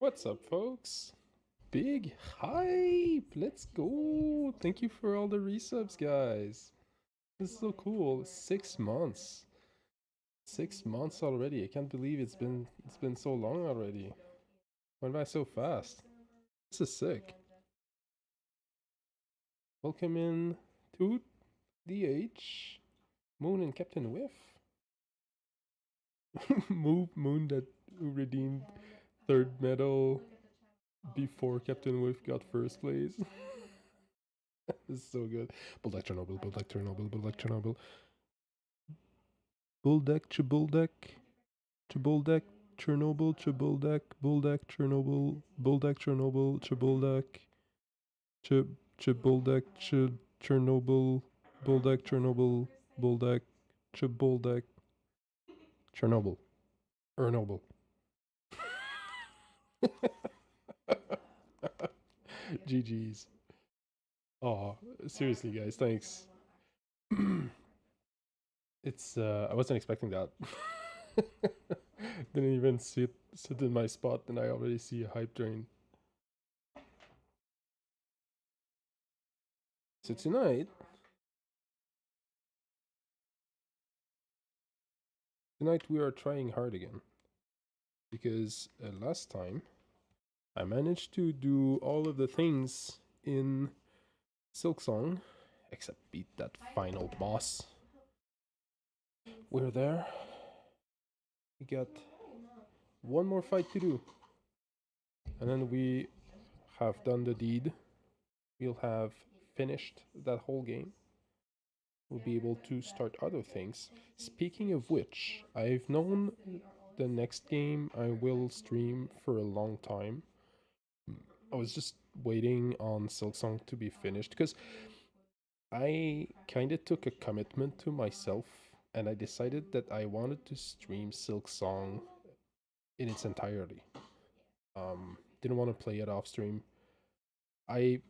What's up, folks? Big hype! Let's go! Thank you for all the resubs, guys. This is so cool. 6 months. 6 months already. I can't believe it's been so long already. Went by so fast. This is sick. Welcome in to DH, Moon and Captain Whiff. Moon that redeemed third medal before Captain Whiff got first place. This is so good. Bull deck Chernobyl, bull deck Chernobyl, bull deck Chernobyl. Bull deck, Chabull deck, Chabull deck, Chernobyl, Chabull deck, bull deck, Chernobyl, bull deck, Chernobyl, Chabull deck, Chabull deck, Chernobyl, bull deck, Chernobyl, bull deck, Chabull deck, Chernobyl, Ernobyl. GG's. Oh, seriously, guys, thanks. It's I wasn't expecting that. Didn't even sit in my spot, and I already see a hype train. So tonight we are trying hard again because last time I managed to do all of the things in Silksong except beat that final boss. We're there. We got one more fight to do, and then we have done the deed. We'll have finished that whole game. We'll be able to start other things. Speaking of which, I've known the next game I will stream for a long time. I was just waiting on Silksong to be finished because I kind of took a commitment to myself and I decided that I wanted to stream Silksong in its entirety. Didn't want to play it off stream. I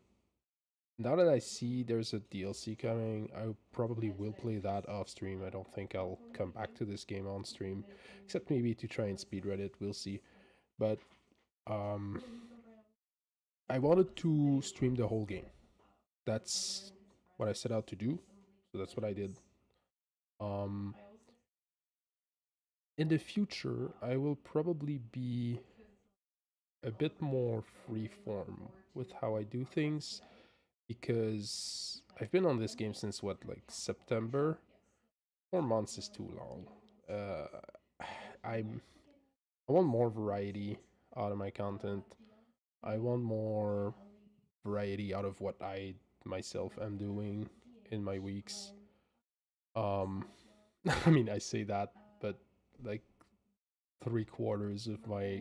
Now that I see there's a DLC coming, I probably will play that off stream. I don't think I'll come back to this game on stream, except maybe to try and speedrun it. We'll see. But um, I wanted to stream the whole game. That's what I set out to do. So that's what I did. Um, in the future, I will probably be a bit more freeform with how I do things because I've been on this game since what, like September. 4 months is too long. Uh, I'm I want more variety out of my content. I want more variety out of what I myself am doing in my weeks. Um, I mean, I say that, but like 3/4 of my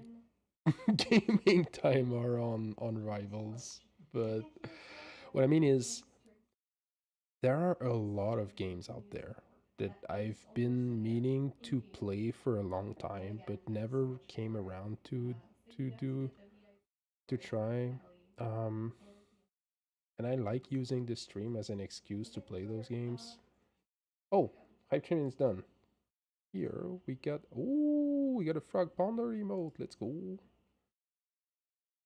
gaming time are on rivals. But what I mean is, there are a lot of games out there that I've been meaning to play for a long time, but never came around to do to try. Um, and I like using the stream as an excuse to play those games. Oh, hype training is done. Here we got a frog ponder emote. Let's go.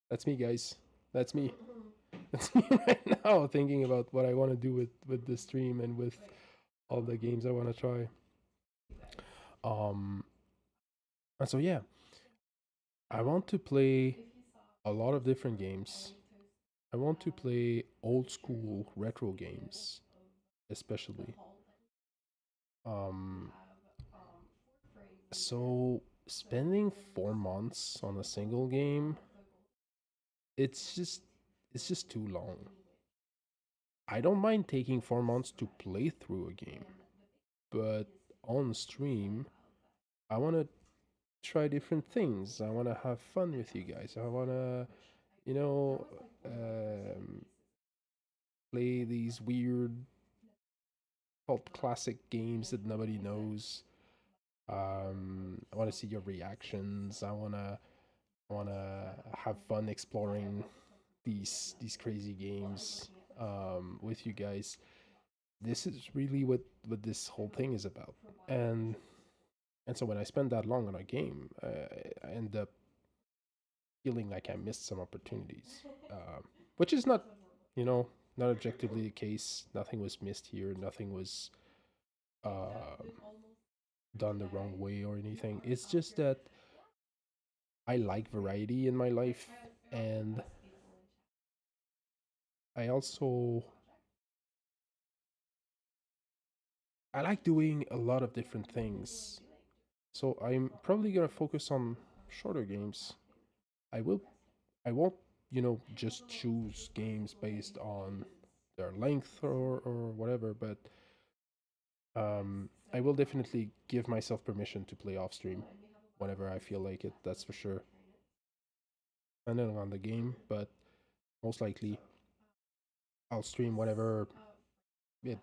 That's me, guys. That's me. That's me right now, thinking about what I want to do with the stream and with all the games I want to try. Um, and so yeah, I want to play a lot of different games. I want to play old school retro games, especially. Um, so spending 4 months on a single game, it's just it's just too long. I don't mind taking 4 months to play through a game, but on stream, I want to try different things. I want to have fun with you guys. I want to, you know, play these weird cult classic games that nobody knows. I want to see your reactions. I wanna have fun exploring these crazy games with you guys. This is really what this whole thing is about. And so when I spend that long on a game, I end up feeling like I missed some opportunities, which is not, you know, not objectively the case. Nothing was missed here. Nothing was uh, done the wrong way or anything. It's just that I like variety in my life, and I also I like doing a lot of different things. So I'm probably gonna focus on shorter games. I will I won't, just choose games based on their length or whatever, but I will definitely give myself permission to play off stream whenever I feel like it, that's for sure. Depending on the game, but most likely I'll stream whenever it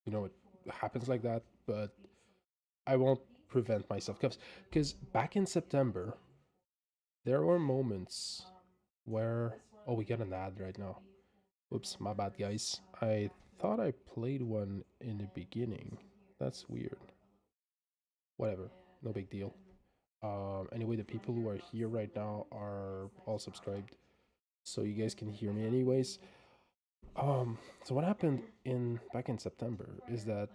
it happens like that, but I won't prevent myself because back in September there were moments where oh, we got an ad right now. Oops, my bad, guys. I thought I played one in the beginning. That's weird. Whatever, no big deal. Anyway, the people who are here right now are all subscribed, so you guys can hear me anyways. So what happened in back in September is that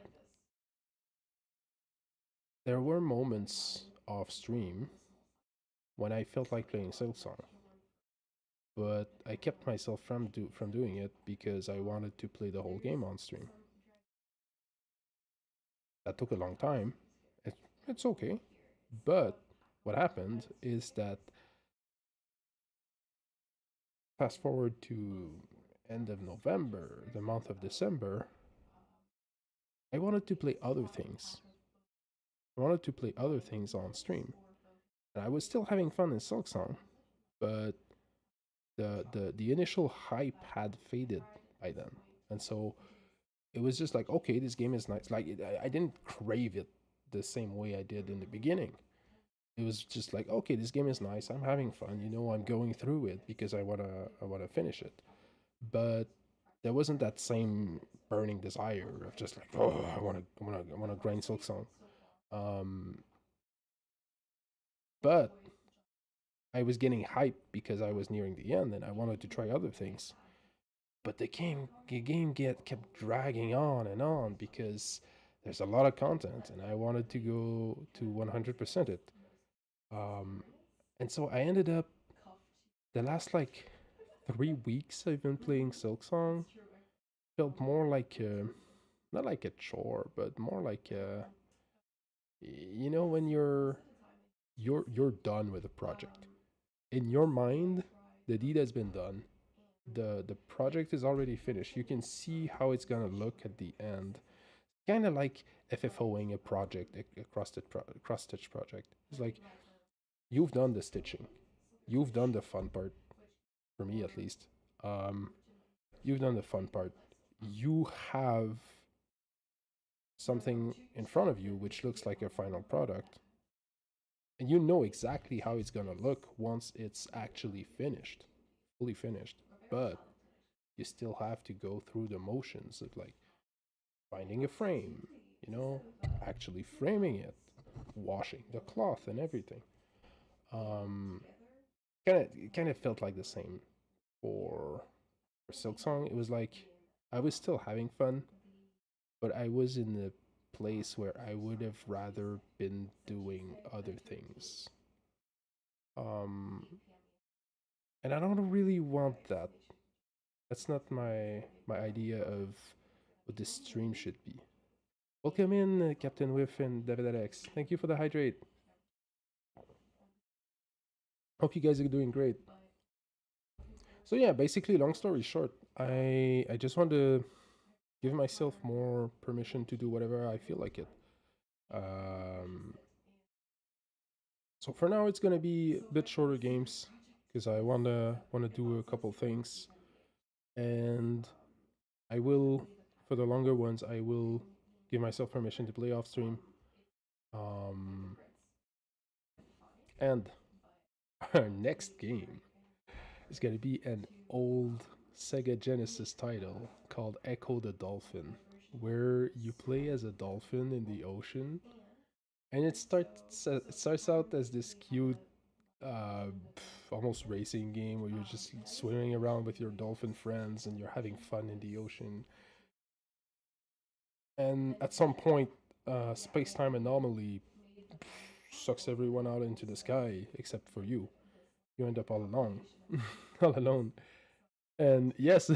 there were moments off stream when I felt like playing Silksong, but I kept myself from doing it because I wanted to play the whole game on stream. That took a long time. It, it's okay, but what happened is that fast forward to end of November, the month of December, I wanted to play other things. I wanted to play other things on stream, and I was still having fun in Silksong, but the initial hype had faded by then, and so it was just like, okay, this game is nice. Like I didn't crave it the same way I did in the beginning. It was just like, okay, this game is nice. I'm having fun. I'm going through it because I wanna finish it. But there wasn't that same burning desire of just like, oh, I wanna grind Silksong. Um, but I was getting hyped because I was nearing the end and I wanted to try other things. But the game kept dragging on because there's a lot of content and I wanted to go to 100% it. Um, and so I ended up the last like 3 weeks I've been playing Silksong felt more like not like a chore, but more like when you're done with a project. In your mind, the deed has been done. The project is already finished. You can see how it's gonna look at the end. Kind of like FFOing a project, a cross stitch project. It's like you've done the stitching, you've done the fun part. For me, at least, um, you've done the fun part. You have something in front of you which looks like a final product, and you know exactly how it's gonna look once it's actually finished, fully finished. But you still have to go through the motions of like finding a frame, actually framing it, washing the cloth and everything. Um, kind of felt like the same for Silksong. It was like I was still having fun, but I was in a place where I would have rather been doing other things. Um, and I don't really want that. That's not my idea of what this stream should be. Welcome in, Captain Whiff and David X. Thank you for the hydrate. Hope you guys are doing great. So yeah, basically, long story short, I just want to give myself more permission to do whatever I feel like it. Um, so for now, it's gonna be a bit shorter games because I wanna do a couple things, and I will for the longer ones. I will give myself permission to play off stream. Um, and our next game is gonna be an old Sega Genesis title called Echo the Dolphin, where you play as a dolphin in the ocean, and it starts out as this cute almost racing game where you're just swimming around with your dolphin friends and you're having fun in the ocean. And at some point, space-time anomaly sucks everyone out into the sky except for you. You end up all alone, all alone. And yes,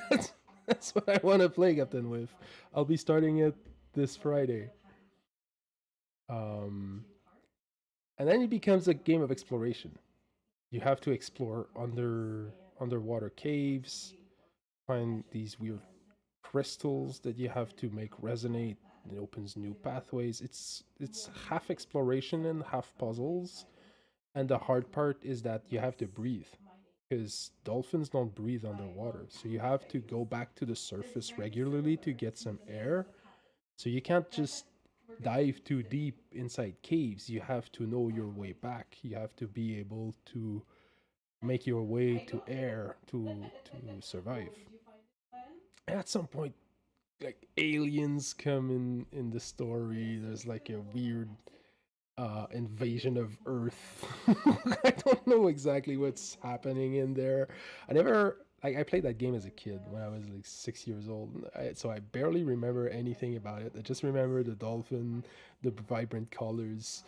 that's that's what I want to play Captain with. I'll be starting it this Friday. Um, and then it becomes a game of exploration. You have to explore underwater caves, find these weird crystals that you have to make resonate. It opens new pathways. It's half exploration and half puzzles. And the hard part is that you have to breathe because dolphins don't breathe underwater. So you have to go back to the surface regularly to get some air. So you can't just dive too deep inside caves. You have to know your way back. You have to be able to make your way to air to survive. And at some point, like aliens come in the story. There's like a weird invasion of Earth. I don't know exactly what's happening in there. I never like I played that game as a kid when I was like 6 years old, so I barely remember anything about it. I just remember the dolphin, the vibrant colors,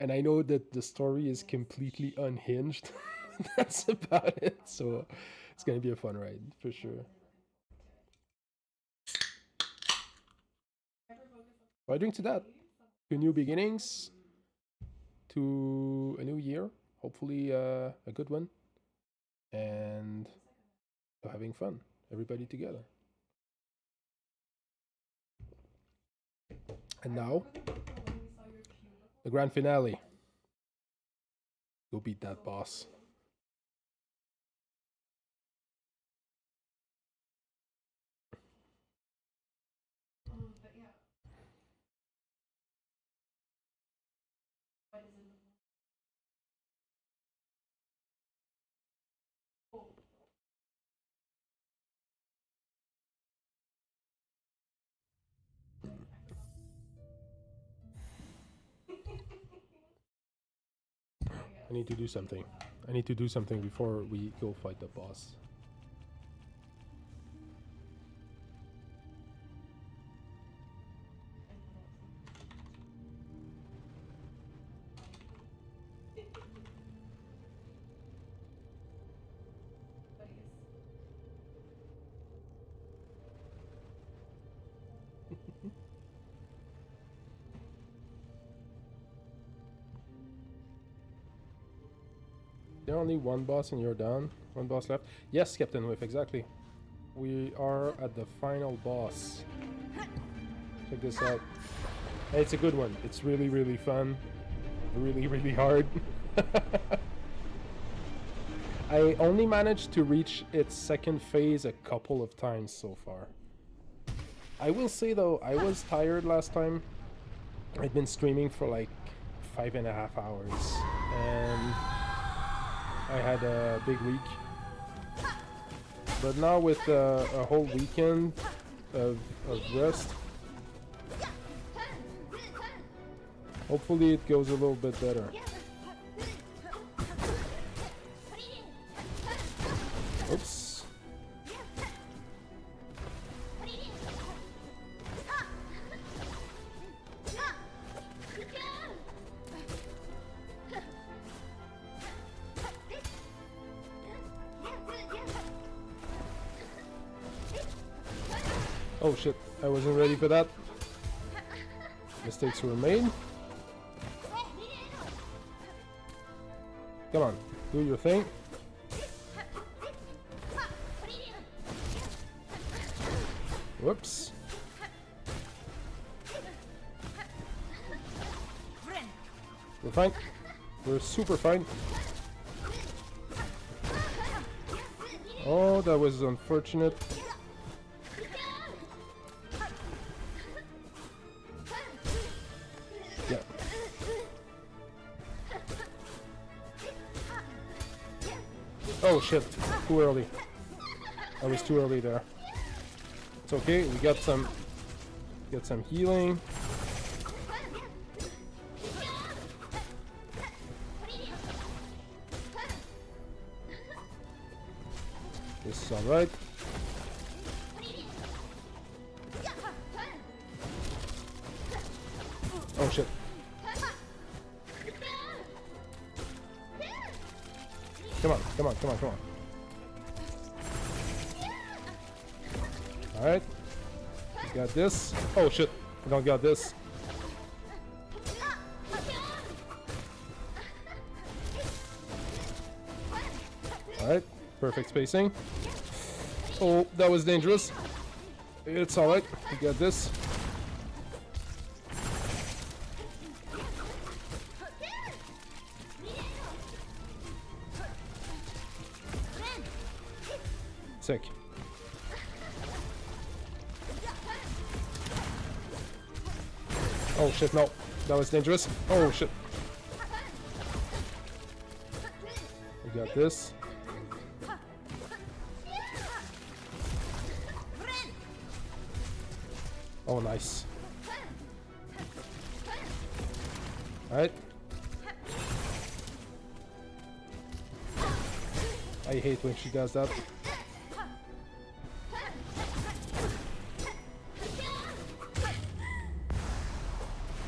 and I know that the story is completely unhinged. That's about it. So it's gonna be a fun ride for sure. So I drink to that. To new beginnings, to a new year. Hopefully, a good one, and to having fun, everybody together. And now, the grand finale. Go beat that boss. I need to do something. I need to do something before we go fight the boss. There only one boss and you're down? One boss left? Yes, Captain Whiff, exactly. We are at the final boss. Check this out. Hey, it's a good one. It's really, really fun. Really, really hard. I only managed to reach its second phase a couple of times so far. I will say though, I was tired last time. I'd been streaming for like 5.5 hours. And I had a big week, but now with a whole weekend of rest, hopefully it goes a little bit better. Oops. Oh shit, I wasn't ready for that. Mistakes were made. Come on, do your thing. Whoops. We're fine. We're super fine. Oh, that was unfortunate. Yeah. Oh shit, too early. I was too early there. It's okay, we got some healing. It's alright. Oh shit. Come on, come on, come on, come on. Alright. Got this. Oh shit. I don't got this. Alright. Perfect spacing. Oh, that was dangerous. It's alright. We got this. Sick. Oh shit, no. That was dangerous. Oh shit. We got this. Oh, nice. Alright. I hate when she does that.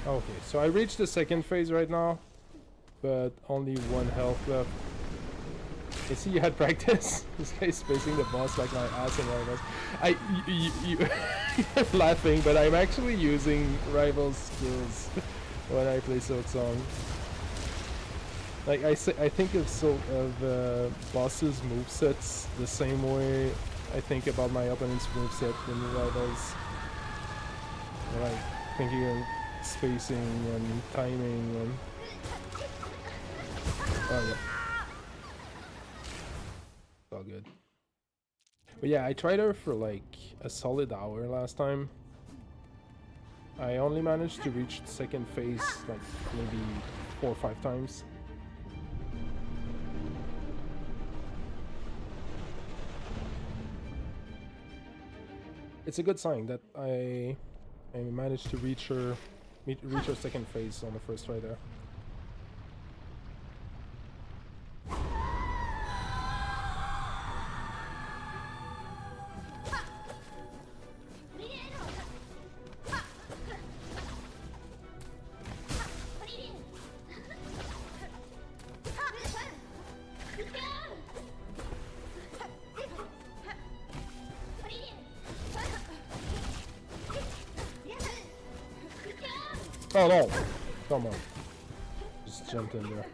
Okay, so I reached the second phase right now, but only 1 health left. I see you had practice. This guy's spacing the boss like my ass in Rivals. You're laughing, but I'm actually using Rival skills when I play Silksong. Like I think of bosses' movesets the same way I think about my opponent's moveset in Rivals. Like thinking of spacing and timing and oh yeah. It's all good. But yeah, I tried her for like a solid hour last time. I only managed to reach the second phase like maybe 4 or 5 times. It's a good sign that I managed to reach her second phase on the first try there. Oh no! Come on. Just jumped in there.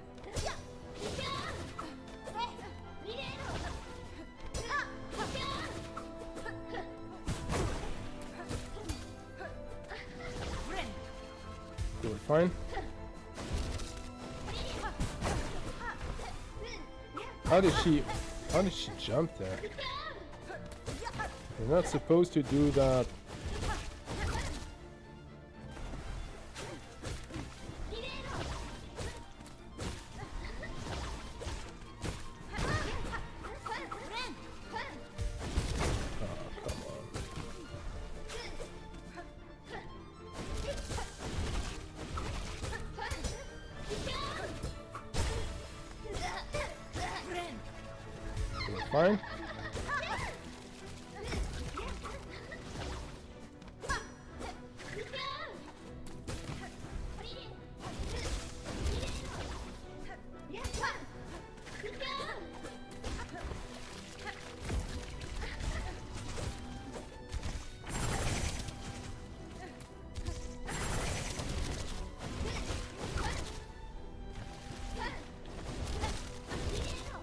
You were fine. How did she jump there? You're not supposed to do that. Fine.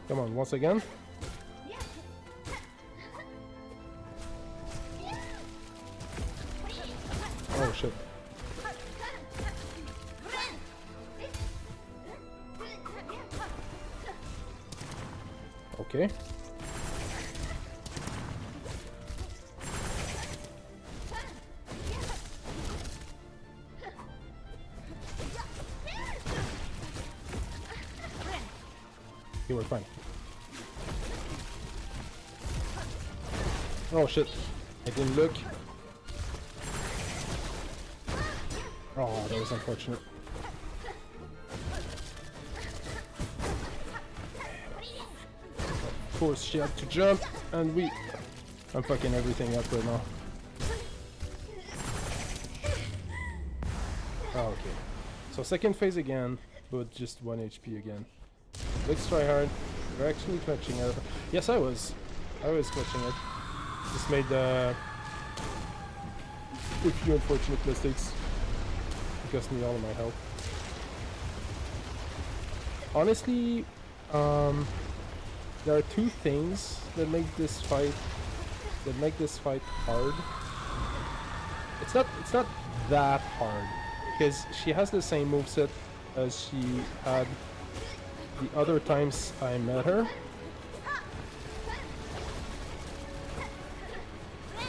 Come on, once again. Oh shit. Okay. Okay, we're fine. Oh shit. I didn't look. Oh, that was unfortunate. Of course, she had to jump. And I'm fucking everything up right now. Oh, okay. So second phase again, but just 1 HP again. Let's try hard. We're actually clutching it. Yes, I was clutching it. Just made a few unfortunate mistakes. It cost me all of my health. Honestly, there are two things that make this fight hard. It's not that hard because she has the same moveset as she had the other times I met her.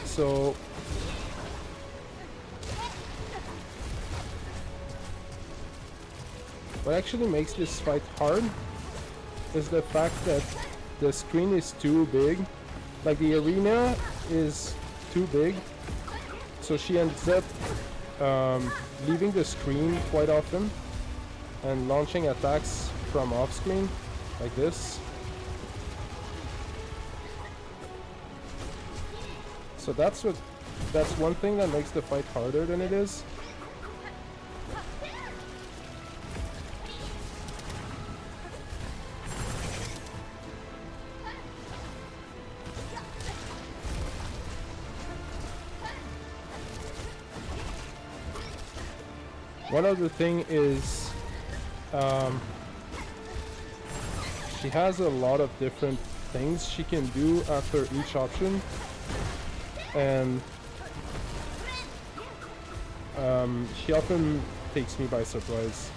So what actually makes this fight hard is the fact that the screen is too big. Like the arena is too big, so she ends up leaving the screen quite often and launching attacks from off screen like this. So that's one thing that makes the fight harder than it is. One other thing is she has a lot of different things she can do after each option, and she often takes me by surprise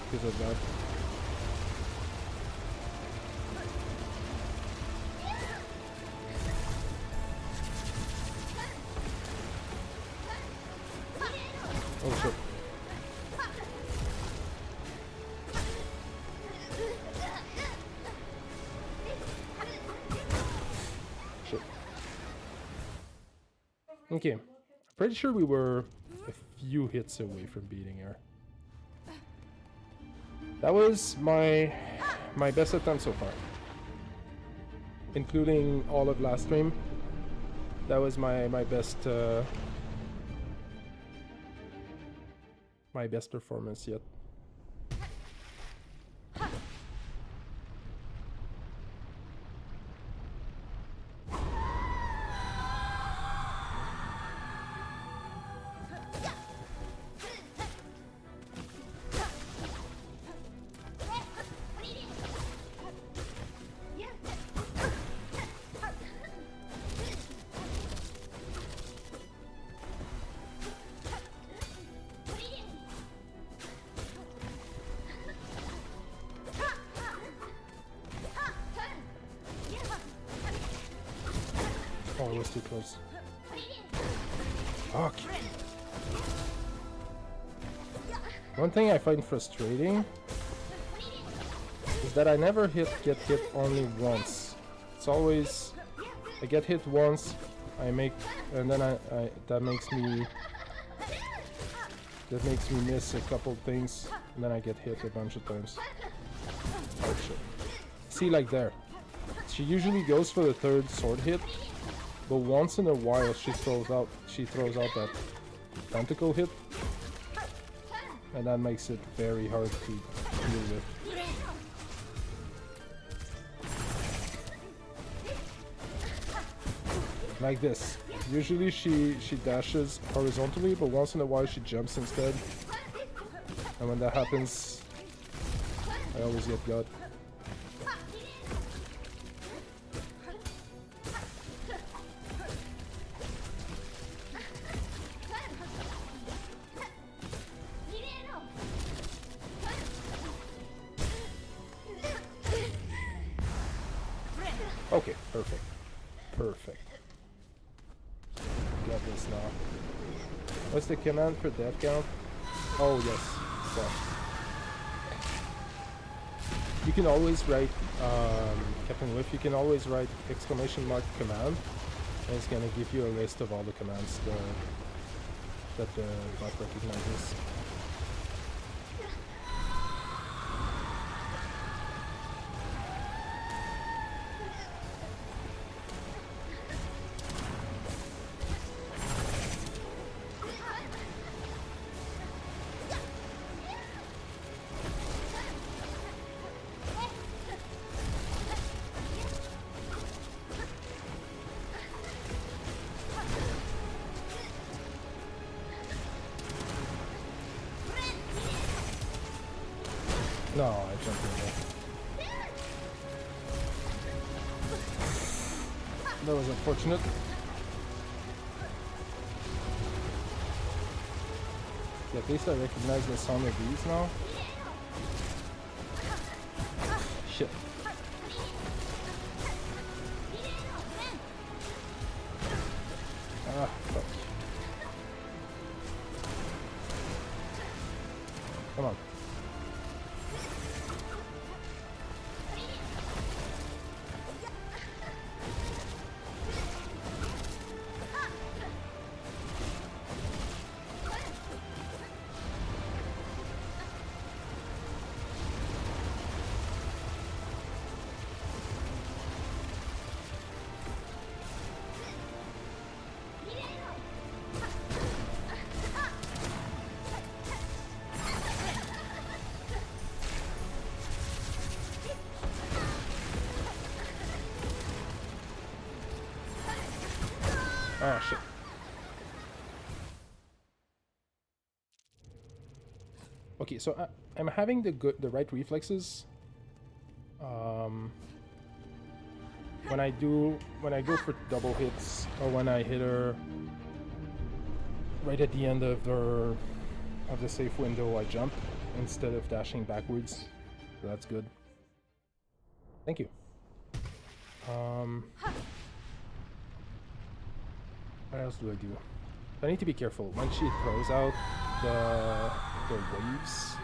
because of that. Oh shit. Okay, I'm pretty sure we were a few hits away from beating her. That was my best attempt so far, including all of last stream. That was my best performance yet. Oh, it was too close. Fuck. One thing I find frustrating is that I never get hit only once. It's always I get hit once, and then that makes me miss a couple things, and then I get hit a bunch of times. Oh shit. See, like there. She usually goes for the third sword hit, but once in a while she throws out that tentacle hit, and that makes it very hard to deal with. Like this. Usually she dashes horizontally, but once in a while she jumps instead. And when that happens, I always get got. Okay, perfect. Perfect. Got this now. What's the command for death count? Oh, yes. Yeah. You can always write, Captain Whiff, you can always write !command, and it's gonna give you a list of all the commands that the bot recognizes. No, I jumped in there. That was unfortunate. Yeah, at least I recognize the sound of these now. Shit. Ah, fuck. Come on. Oh shit. Okay, so I'm having the right reflexes. When I go for double hits, or when I hit her right at the end of the safe window, I jump instead of dashing backwards. So that's good. Thank you. What else do I do? I need to be careful when she throws out the waves.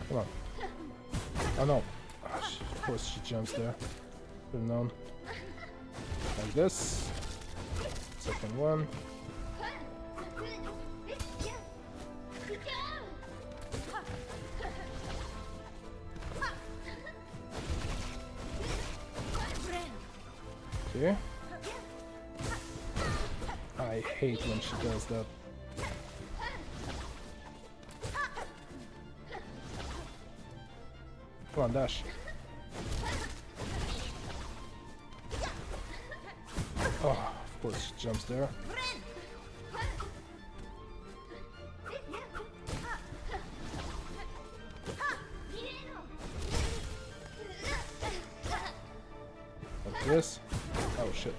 Come on. Oh no. Of course she jumps there. Should have known. Like this. Second one. Okay. I hate when she does that. Come on, dash. Oh, of course she jumps there. Like this. Oh shit.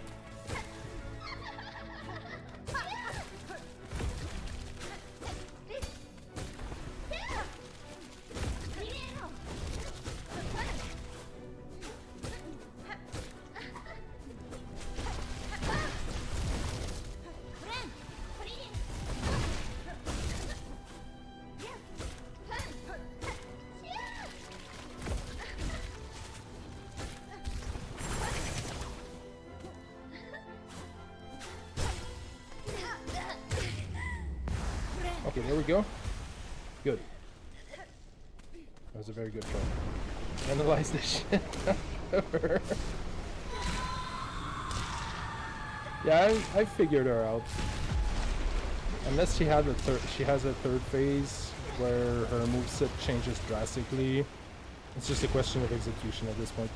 Okay, there we go. Good. That was a very good try. Analyze this shit out of her. Yeah, I figured her out. Unless she has a third phase where her moveset changes drastically. It's just a question of execution at this point.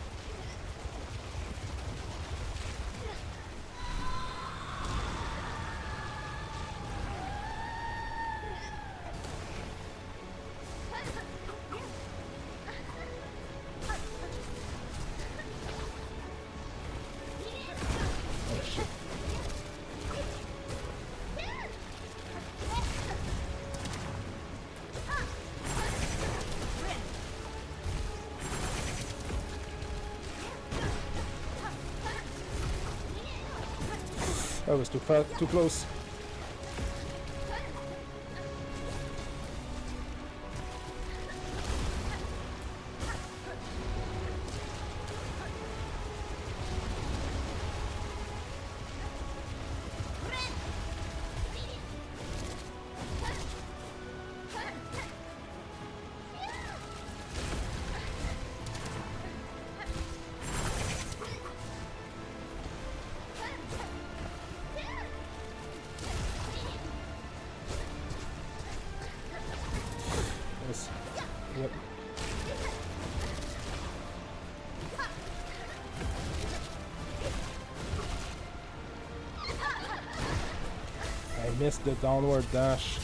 That was too fast, too close. I missed the downward dash.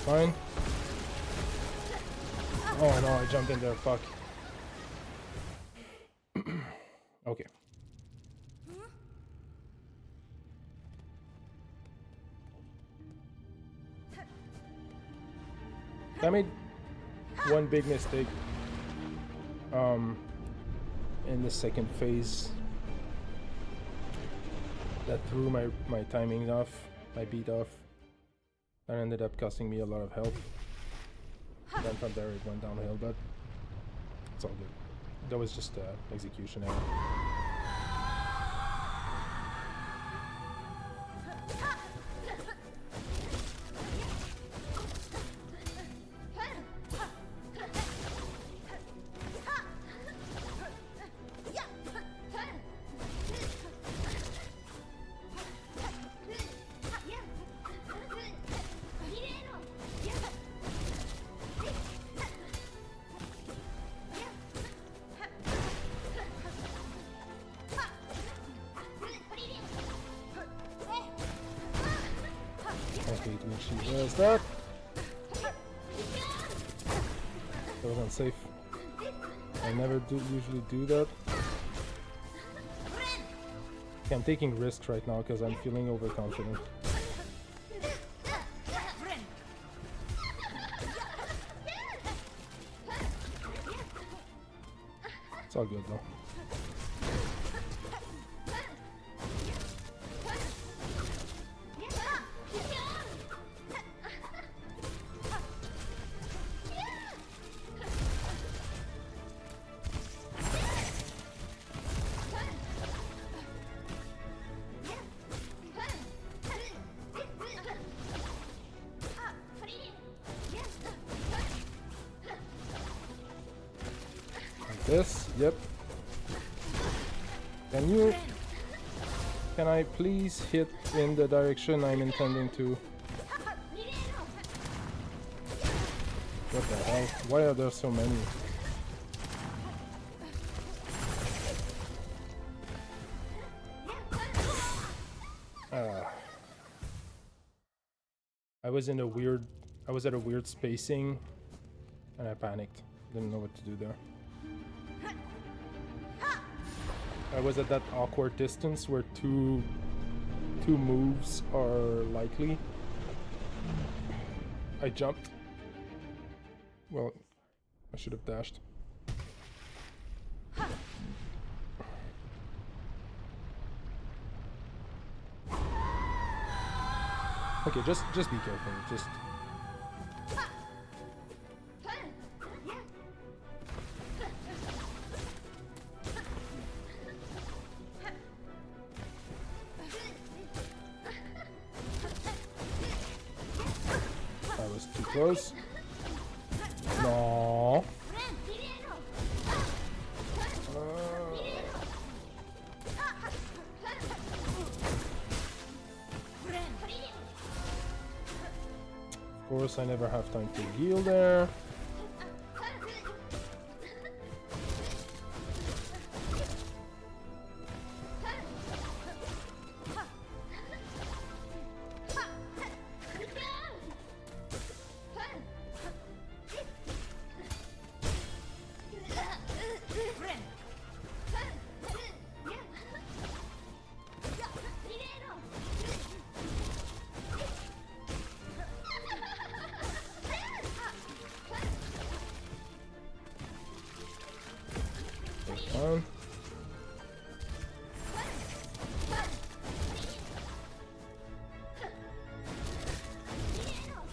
Fine. Oh no, I jumped in there, fuck. Okay. I made one big mistake in the second phase that threw my timing off, my beat off. That ended up costing me a lot of health. Then from there it went downhill, but it's all good. That was just execution error. When she does that. That was unsafe. I never usually do that. Okay, I'm taking risks right now because I'm feeling overconfident. It's all good though. This, yep. Can I please hit in the direction I'm intending to? What the hell? Why are there so many? I was at a weird spacing and I panicked. Didn't know what to do there. I was at that awkward distance where two moves are likely. I jumped. Well, I should have dashed. Okay, just be careful. Just. Close. No. Of course, I never have time to heal there.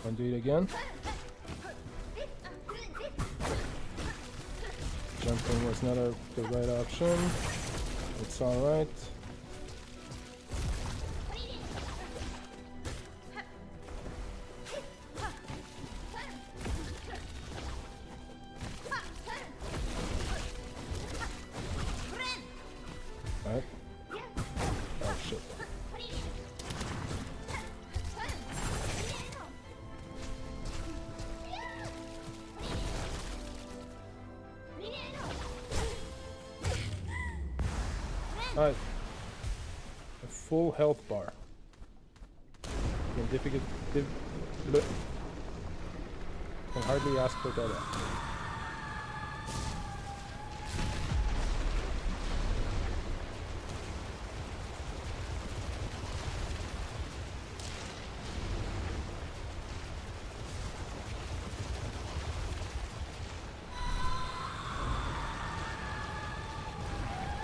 I'll do it again. Jumping was not the right option. It's alright. Alright. A full health bar. Can difficult. Can hardly ask for better.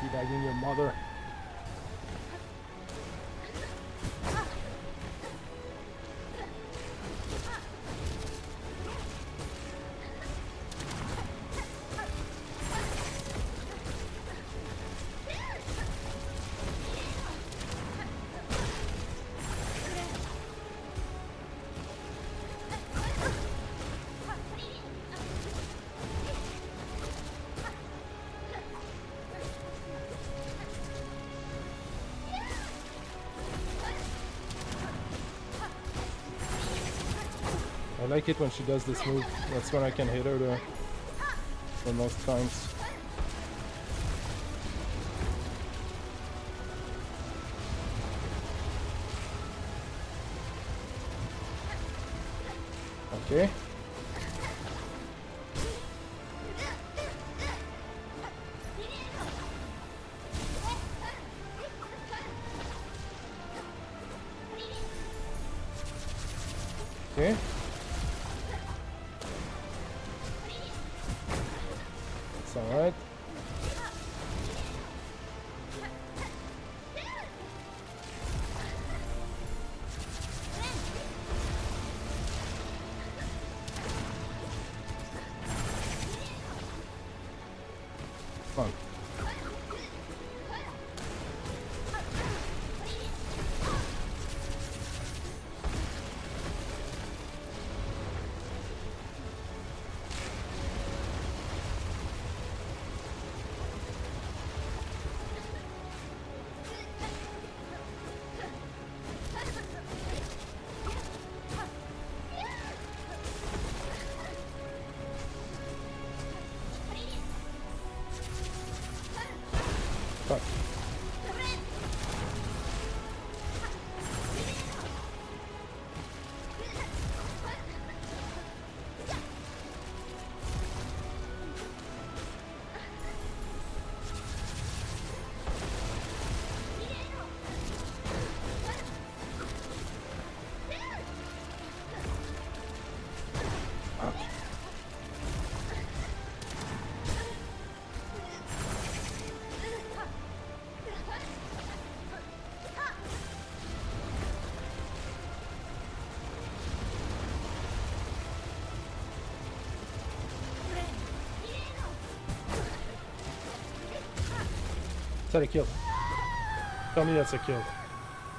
Teabagging your mother. I like it when she does this move. That's when I can hit her the most times. Okay. Okay. It's alright. Come on. Fuck. Okay. Is that a kill? Tell me that's a kill.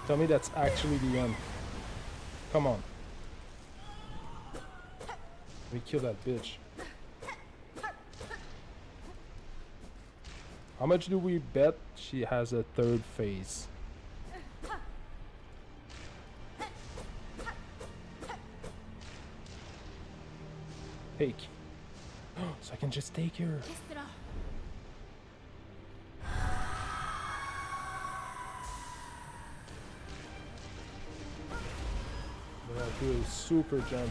Tell me that's actually the end. Come on. Let me kill that bitch. How much do we bet she has a third phase? Take. So I can just take her. Do a super jump.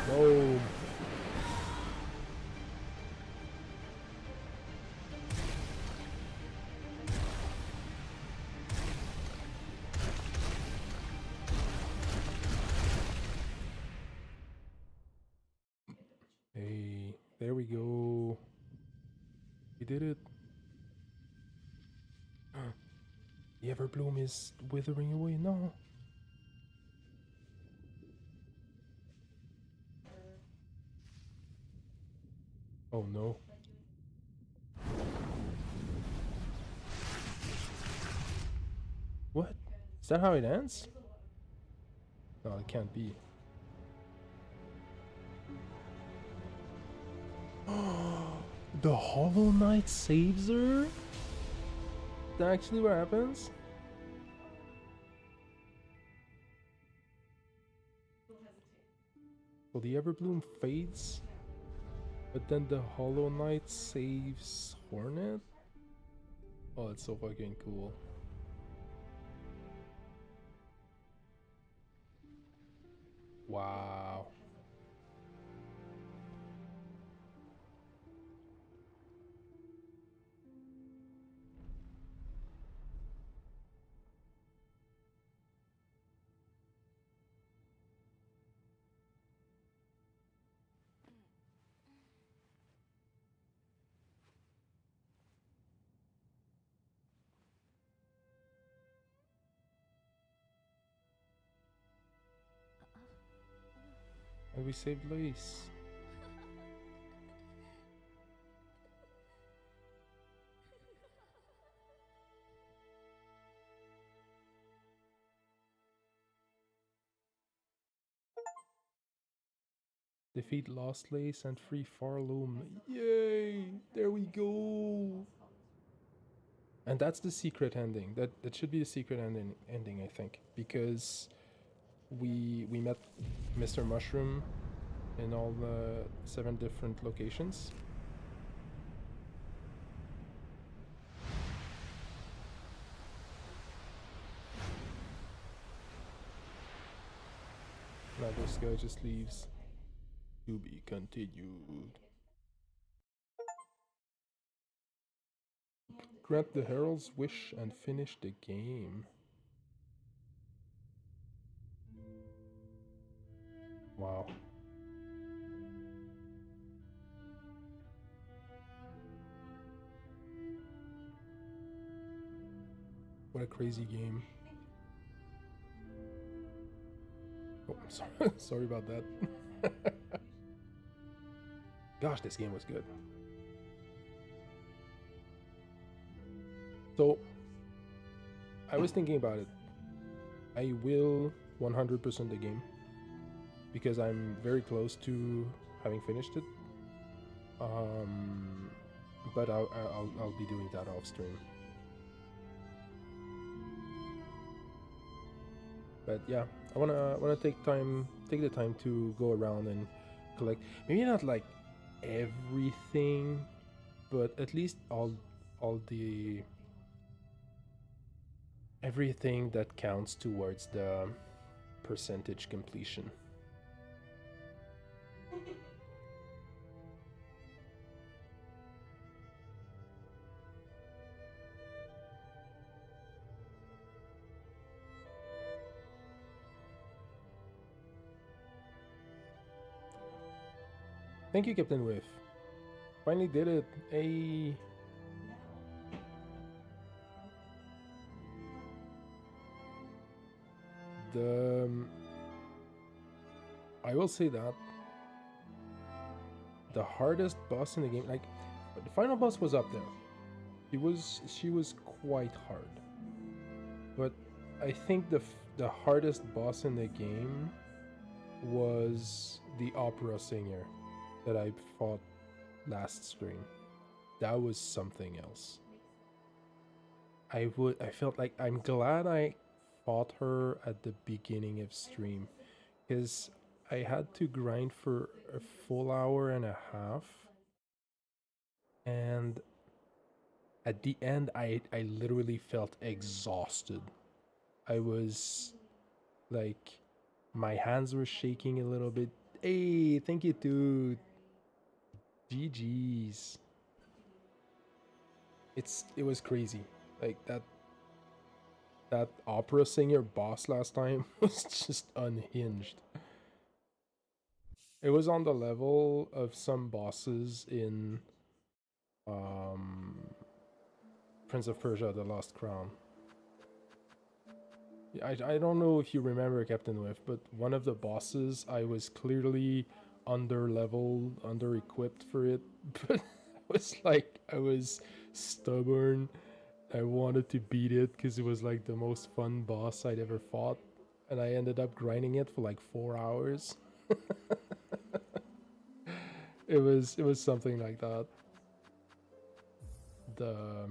No. Hey, there we go. We did it. The Everbloom is withering away. No. Oh no. What? Is that how it ends? No, it can't be. The Hollow Knight saves her? Is that actually what happens? So the Everbloom fades, but then the Hollow Knight saves Hornet? Oh, it's so fucking cool. Wow. And we saved Lace. Defeat Lost Lace and free Farloom. Yay! There we go! And that's the secret ending. That should be the secret ending, I think, because we met Mr. Mushroom in all the 7 different locations. Now this guy just leaves. To be continued. Grant the Herald's wish and finish the game. Wow. What a crazy game. Oh, I'm sorry. Sorry about that. Gosh, this game was good. So, I was thinking about it. I will 100% the game because I'm very close to having finished it. But I'll be doing that off stream. But yeah, I wanna take the time to go around and collect. Maybe not like everything, but at least all the everything that counts towards the percentage completion. Thank you, Captain Whiff. Finally did it. Hey. I will say that the hardest boss in the game, like the final boss was up there. She was quite hard. But I think the hardest boss in the game was the opera singer that I fought last stream. That was something else. I felt like I'm glad I fought her at the beginning of stream because I had to grind for a full hour and a half, and at the end I literally felt exhausted. I was like, my hands were shaking a little bit. Hey, thank you, dude. GG's. It was crazy. Like that opera singer boss last time was just unhinged. It was on the level of some bosses in Prince of Persia: The Lost Crown. I don't know if you remember, Captain Whiff, but one of the bosses, I was clearly under leveled, under equipped for it, but I was stubborn. I wanted to beat it because it was like the most fun boss I'd ever fought, and I ended up grinding it for like 4 hours. It was something like that. The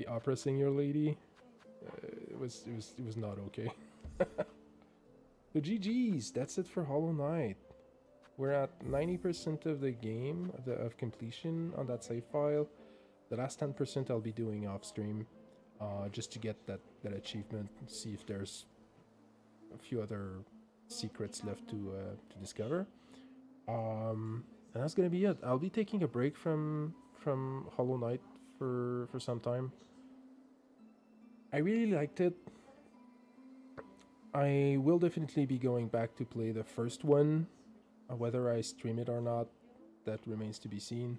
opera singer lady, it was not okay. So GG's, that's it for Hollow Knight. we're at 90% of the game of completion on that save file. The last 10% I'll be doing off stream, just to get that achievement. See if there's a few other secrets left to discover. And that's gonna be it. I'll be taking a break from Hollow Knight for some time. I really liked it. I will definitely be going back to play the first one. Whether I stream it or not, that remains to be seen.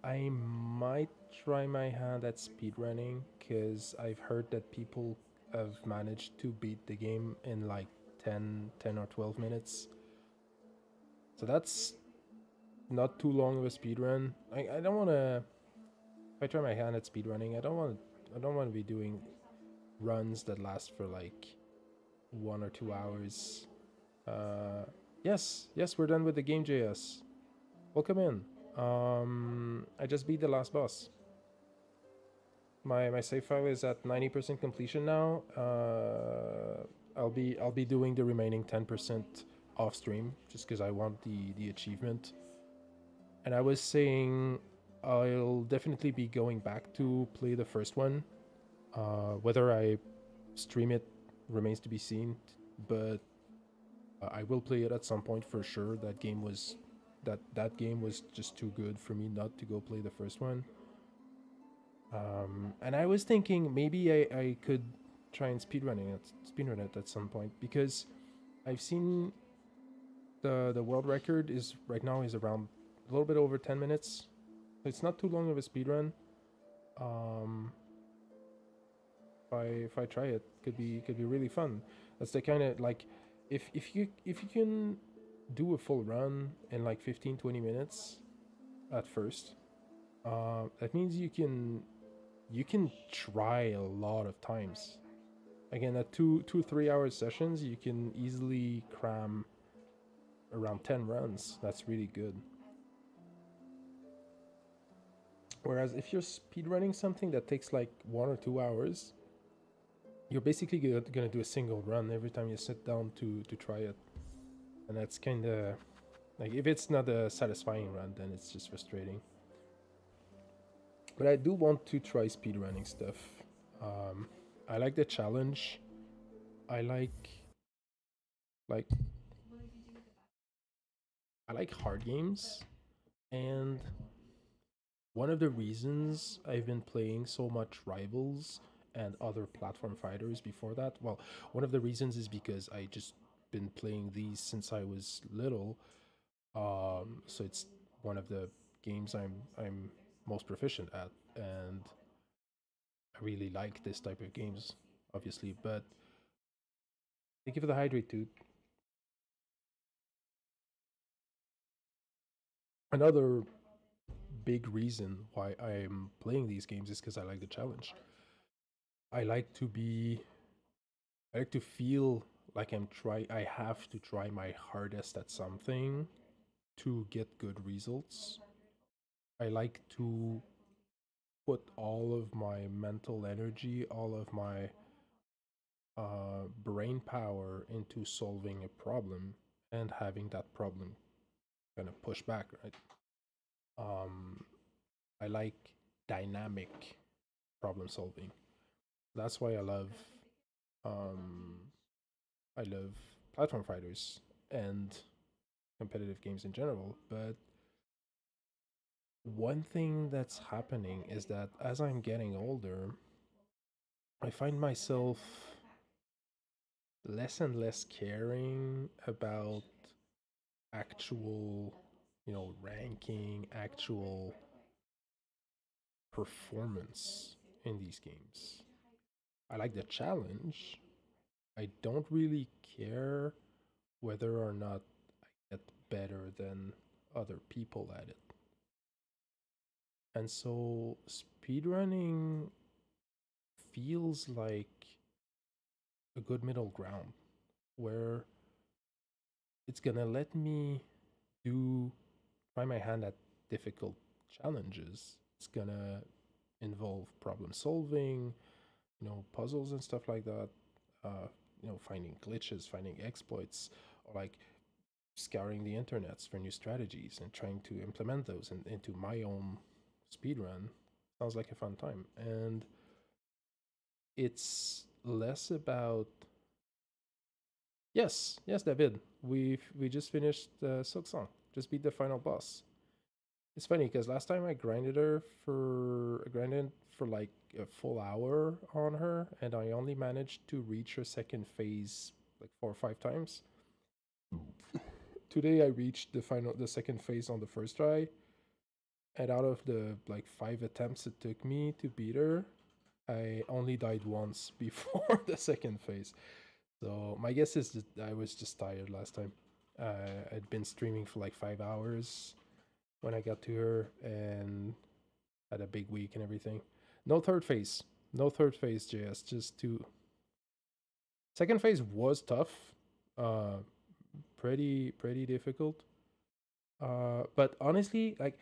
I might try my hand at speedrunning because I've heard that people have managed to beat the game in like 10 or 12 minutes. So that's not too long of a speedrun. I don't want to. If I try my hand at speedrunning, I don't want to be doing runs that last for like 1 or 2 hours. Yes, we're done with the game, JS. Welcome in. I just beat the last boss. My save file is at 90% completion now. I'll be doing the remaining 10% off stream just because I want the achievement. And I was saying I'll definitely be going back to play the first one. Whether I stream it remains to be seen, but I will play it at some point for sure. That game was just too good for me not to go play the first one. And I was thinking maybe I could try and speedrun it at some point because I've seen the world record is right now is around a little bit over 10 minutes. So it's not too long of a speedrun. If I try it, could be really fun. That's the kind of like if you can do a full run in like 15-20 minutes at first, that means you can try a lot of times. Again, at 3 hour sessions, you can easily cram around 10 runs. That's really good. Whereas if you're speedrunning something that takes like 1 or 2 hours, you're basically gonna do a single run every time you sit down to try it. And that's kind of like, if it's not a satisfying run, then it's just frustrating. But I do want to try speedrunning stuff. I like the challenge. I like I like hard games, and one of the reasons I've been playing so much Rivals and other platform fighters before that, well, one of the reasons is because I just been playing these since I was little. So it's one of the games I'm most proficient at, and I really like this type of games, obviously. But thank you for the hydrate, dude. Another big reason why I'm playing these games is because I like the challenge. I like to be I like to feel like I have to try my hardest at something to get good results. I like to put all of my mental energy, all of my brain power into solving a problem and having that problem kind of push back, right? Um, I like dynamic problem solving. That's why um, I love platform fighters and competitive games in general. But one thing that's happening is that as I'm getting older, I find myself less and less caring about actual, ranking, actual performance in these games. I like the challenge. I don't really care whether or not I get better than other people at it. And so speedrunning feels like a good middle ground where it's gonna let me do try my hand at difficult challenges. It's gonna involve problem solving, puzzles and stuff like that. Finding glitches, finding exploits, or like scouring the internets for new strategies and trying to implement those into my own speedrun. Sounds like a fun time. And it's less about. Yes, David. We just finished Silksong. Just beat the final boss. It's funny because last time I grinded for like a full hour on her, and I only managed to reach her second phase like 4 or 5 times. Today I reached the second phase on the first try, and out of the like 5 attempts it took me to beat her, I only died once before the second phase. So my guess is that I was just tired last time. I'd been streaming for like 5 hours when I got to her and had a big week and everything. No third phase. No third phase, JS. Just two. Second phase was tough. Uh, pretty difficult. But honestly, like,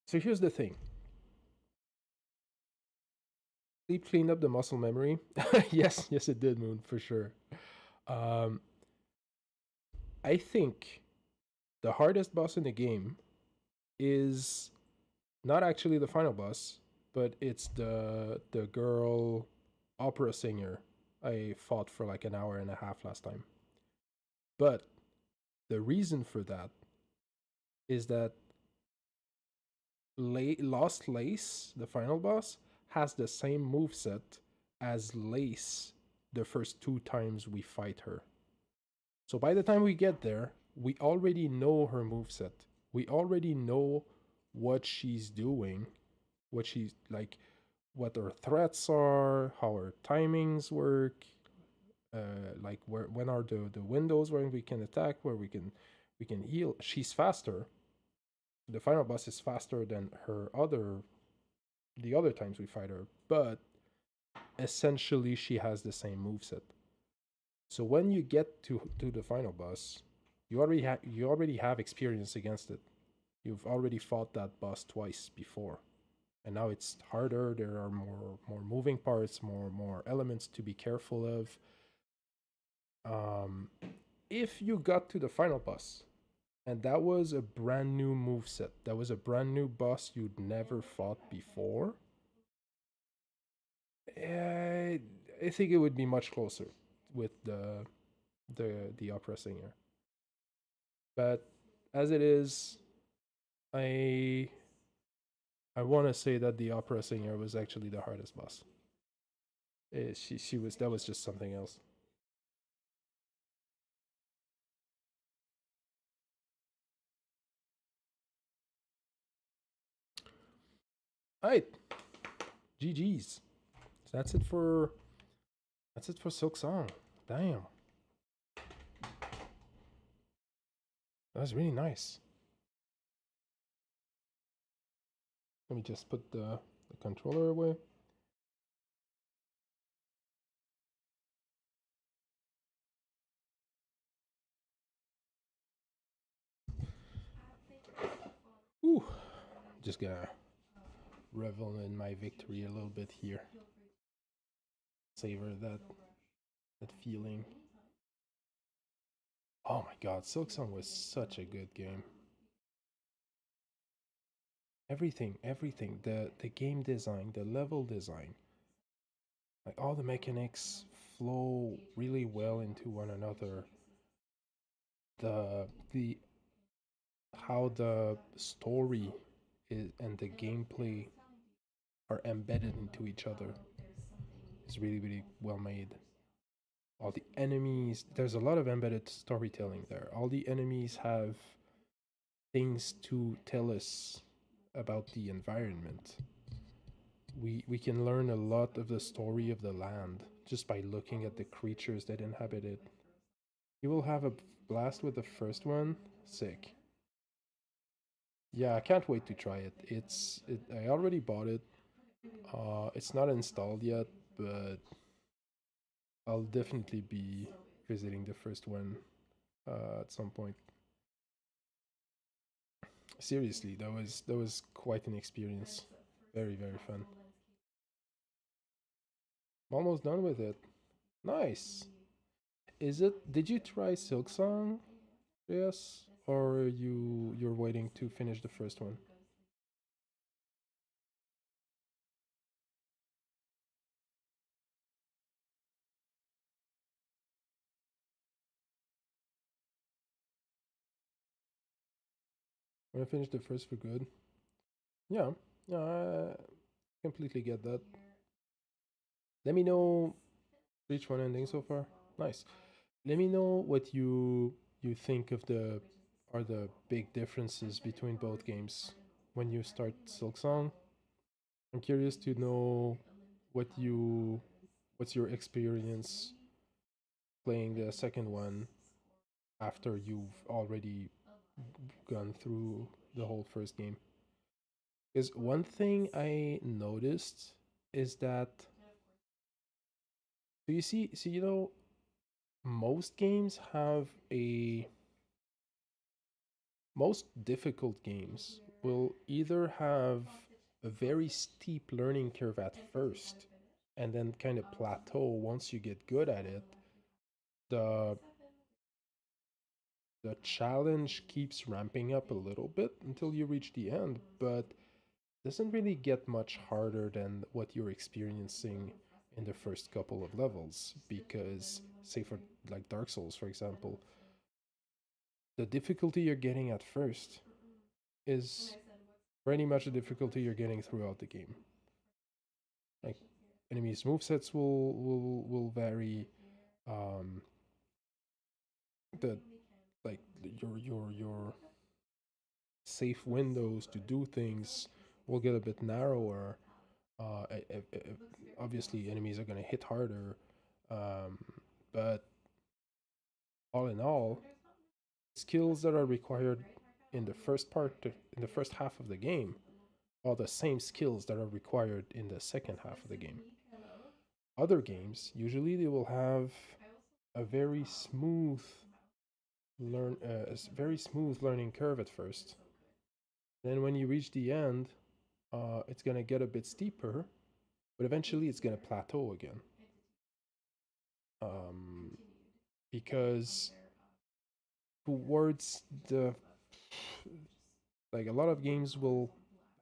so here's the thing. Sleep cleaned up the muscle memory. Yes, it did, Moon, for sure. Um, I think the hardest boss in the game is not actually the final boss, but it's the girl opera singer I fought for like an hour and a half last time. But the reason for that is that Lost Lace, the final boss, has the same move set as Lace the first 2 times we fight her. So by the time we get there, we already know her move set. We already know what she's doing, what she's like, what her threats are, how her timings work, like when are the windows where we can attack, where we can heal. She's faster. The final boss is faster than the other times we fight her, but essentially she has the same moveset. So when you get to the final boss, you already have experience against it. You've already fought that boss twice before. And now it's harder. There are more moving parts, more elements to be careful of. Um, if you got to the final boss, and that was a brand new move set, that was a brand new boss you'd never fought before, I think it would be much closer with the opera singer. But as it is, I I want to say that the opera singer was actually the hardest boss. She was that was just something else. All right, GG's. So that's it for Silksong. Damn, that was really nice. Let me just put the controller away. Ooh, just gonna revel in my victory a little bit here. Savor that feeling. Oh my god, Silksong was such a good game. Everything. The game design, the level design, like all the mechanics flow really well into one another. The how the story is and the gameplay are embedded into each other is really well made. All the enemies, there's a lot of embedded storytelling there. All the enemies have things to tell us about the environment. We can learn a lot of the story of the land just by looking at the creatures that inhabit it. You will have a blast with the first one. Sick. Yeah, I can't wait to try it. I already bought it. It's not installed yet, but I'll definitely be visiting the first one at some point. Seriously, that was quite an experience. Very fun. I'm almost done with it. Nice. is it? Did you try Silksong? Yes, or you're waiting to finish the first one? When I finish the first for good. Yeah, yeah, I completely get that. Let me know each one ending so far. Nice. Let me know what you think of the big differences between both games when you start Silksong. I'm curious to know what what's your experience playing the second one after you've already gone through the whole first game. Because one thing I noticed is that so you know, most games have a most difficult games will either have a very steep learning curve at first and then kind of plateau once you get good at it. The the challenge keeps ramping up a little bit until you reach the end, but doesn't really get much harder than what you're experiencing in the first couple of levels because say for like Dark Souls for example, the difficulty you're getting at first is pretty much the difficulty you're getting throughout the game. Like enemies' movesets will vary. Um, the like your safe windows to do things will get a bit narrower. Uh, Obviously, enemies are gonna hit harder, um, but all in all, skills that are required in the in the first half of the game are the same skills that are required in the second half of the game. Other games, usually they will have a very smooth very smooth learning curve at first. Then when you reach the end, it's gonna get a bit steeper, but eventually it's gonna plateau again. Um, because towards the like a lot of games will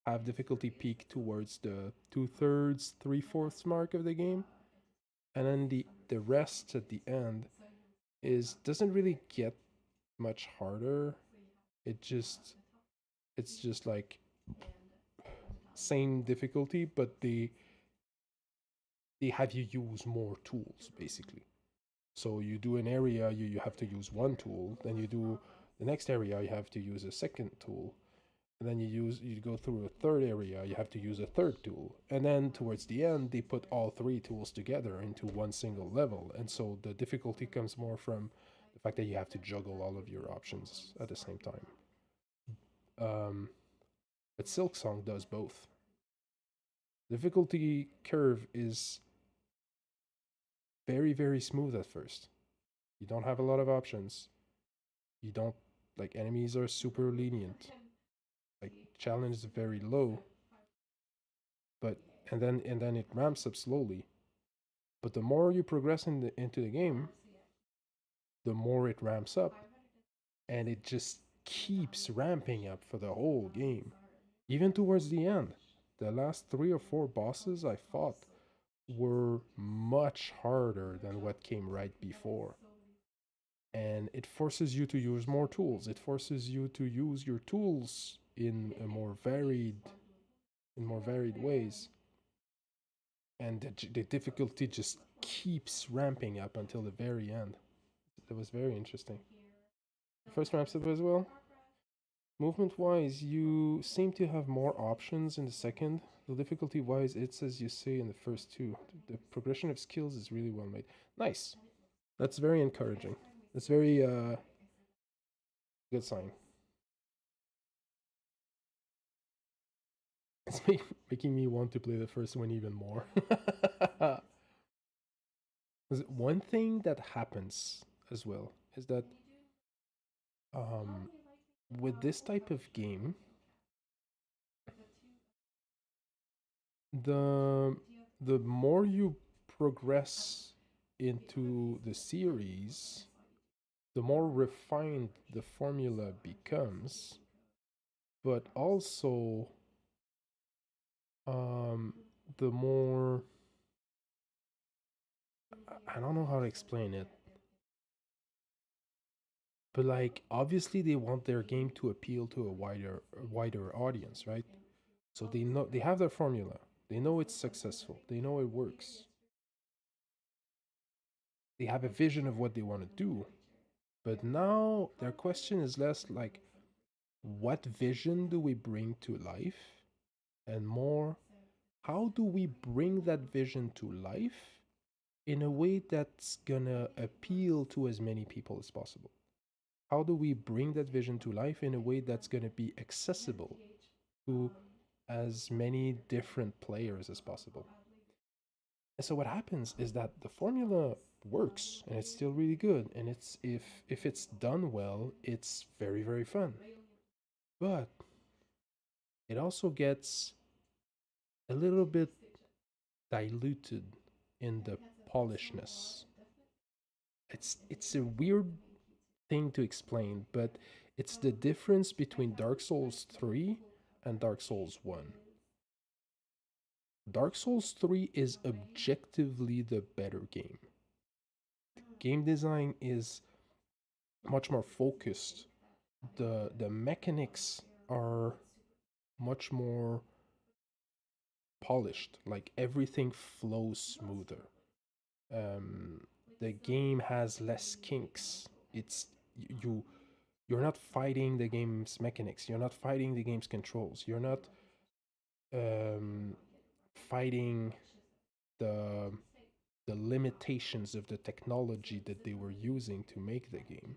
have difficulty peak towards the 2/3, 3/4 mark of the game, and then the rest at the end is doesn't really get much harder. It just it's just like same difficulty, but they have you use more tools basically. So you do an area, you have to use one tool. Then you do the next area, you have to use a second tool. And then you go through a third area, you have to use a third tool. And then towards the end, they put all three tools together into one single level. And so the difficulty comes more from the fact that you have to juggle all of your options at the same time. Um, but Silksong does both. Difficulty curve is very, very smooth at first. You don't have a lot of options. You don't like enemies are super lenient. Like challenge is very low, but and then it ramps up slowly. But the more you progress into the game, the more it ramps up, and it just keeps ramping up for the whole game. Even towards the end, the last 3 or 4 bosses I fought were much harder than what came right before. And it forces you to use more tools. It forces you to use your tools in a more varied ways. And the difficulty just keeps ramping up until the very end. It was very interesting. First ramps up as well. Movement wise, you seem to have more options in the second. The difficulty wise, it's as you say in the first two. The progression of skills is really well made. Nice. That's very encouraging. That's very good sign. It's making me want to play the first one even more. One thing that happens as well is that um, with this type of game, the the more you progress into the series, the more refined the formula becomes, but also the more, I don't know how to explain it, but like obviously they want their game to appeal to a wider audience, right? So they know they have their formula. They know it's successful. They know it works. They have a vision of what they want to do. But now their question is less like, what vision do we bring to life? And more, how do we bring that vision to life in a way that's gonna appeal to as many people as possible? How do we bring that vision to life in a way that's gonna be accessible to as many different players as possible? And so what happens is that the formula works and it's still really good, and it's if it's done well, it's very very fun. But it also gets a little bit diluted in the polishness. It's a weird thing to explain, but it's the difference between Dark Souls 3 and Dark Souls 1. Dark Souls 3 is objectively the better game. Game design is much more focused. The mechanics are much more polished. Like everything flows smoother. Um, the game has less kinks. It's you you're not fighting the game's mechanics. You're not fighting the game's controls. You're not um, fighting the the limitations of the technology that they were using to make the game.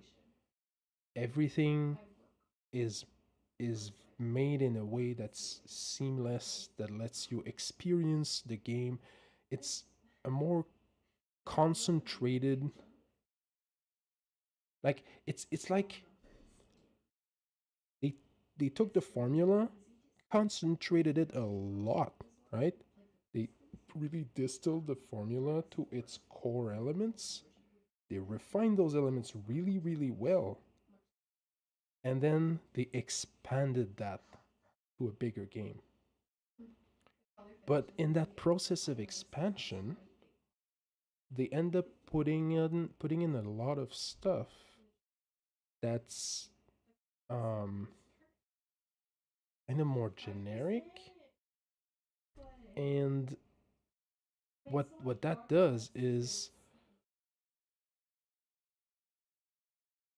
Everything is is made in a way that's seamless, that lets you experience the game. It's a more concentrated, like it's like they they took the formula, concentrated it a lot, right? They really distilled the formula to its core elements. They refined those elements really really well, and then they expanded that to a bigger game. But in that process of expansion, they end up putting in a lot of stuff that's um kind of more generic. And what that does is,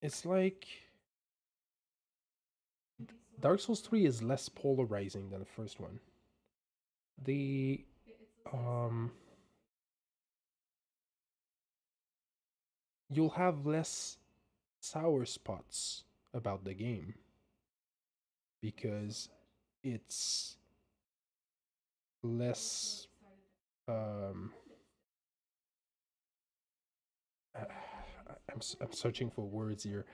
it's like Dark Souls 3 is less polarizing than the first one. The um You'll have less sour spots about the game because it's less um I'm searching for words here.